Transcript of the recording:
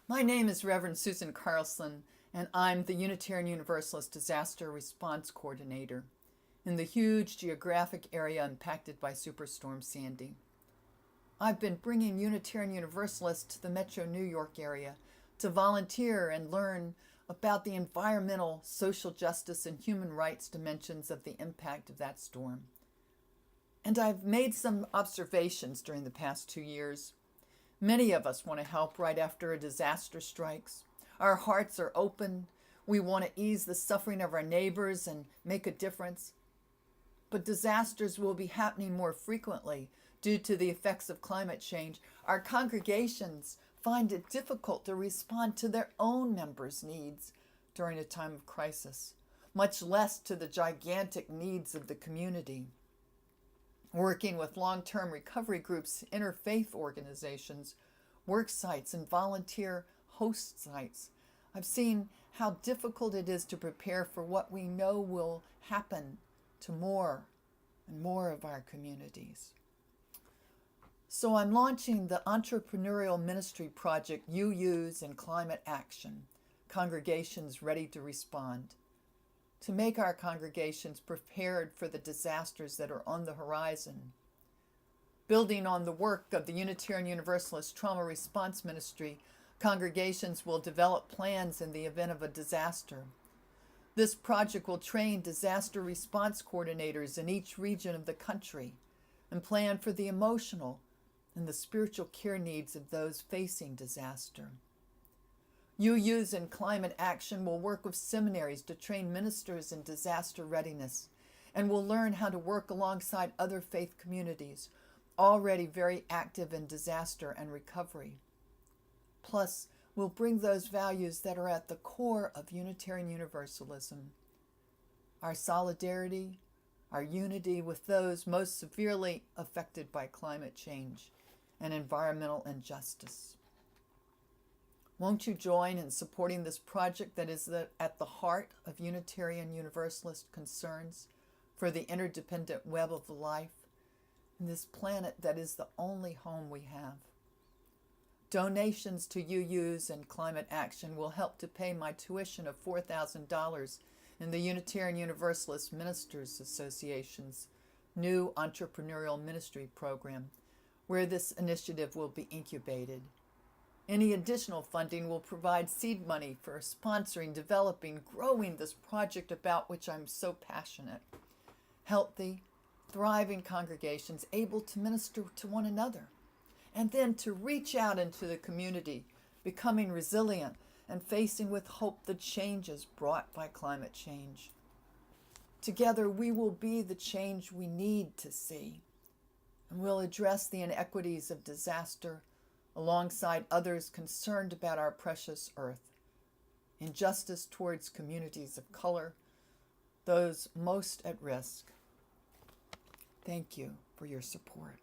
My name is Reverend Susan Carlson, and I'm the Unitarian Universalist Disaster Response Coordinator in the huge geographic area impacted by Superstorm Sandy. I've been bringing Unitarian Universalists to the Metro New York area to volunteer and learn about the environmental, social justice, and human rights dimensions of the impact of that storm. And I've made some observations during the past 2 years. Many of us want to help right after a disaster strikes. Our hearts are open. We want to ease the suffering of our neighbors and make a difference. But disasters will be happening more frequently due to the effects of climate change. Our congregations find it difficult to respond to their own members' needs during a time of crisis, much less to the gigantic needs of the community. Working with long-term recovery groups, interfaith organizations, work sites, and volunteer host sites, I've seen how difficult it is to prepare for what we know will happen to more and more of our communities. So I'm launching the entrepreneurial ministry project UUs in Climate Action, Congregations Ready to Respond, to make our congregations prepared for the disasters that are on the horizon. Building on the work of the Unitarian Universalist Trauma Response Ministry, congregations will develop plans in the event of a disaster. This project will train disaster response coordinators in each region of the country and plan for the emotional and the spiritual care needs of those facing disaster. UUs in Climate Action will work with seminaries to train ministers in disaster readiness and will learn how to work alongside other faith communities already very active in disaster and recovery. Plus, we'll bring those values that are at the core of Unitarian Universalism: our solidarity, our unity with those most severely affected by climate change and environmental injustice. Won't you join in supporting this project that is at the heart of Unitarian Universalist concerns for the interdependent web of life and this planet that is the only home we have? Donations to UUs and Climate Action will help to pay my tuition of $4,000 in the Unitarian Universalist Ministers Association's new entrepreneurial ministry program, where this initiative will be incubated. Any additional funding will provide seed money for sponsoring, developing, growing this project about which I'm so passionate. Healthy, thriving congregations able to minister to one another, and then to reach out into the community, becoming resilient and facing with hope the changes brought by climate change. Together we will be the change we need to see, and we'll address the inequities of disaster alongside others concerned about our precious earth, injustice towards communities of color, those most at risk. Thank you for your support.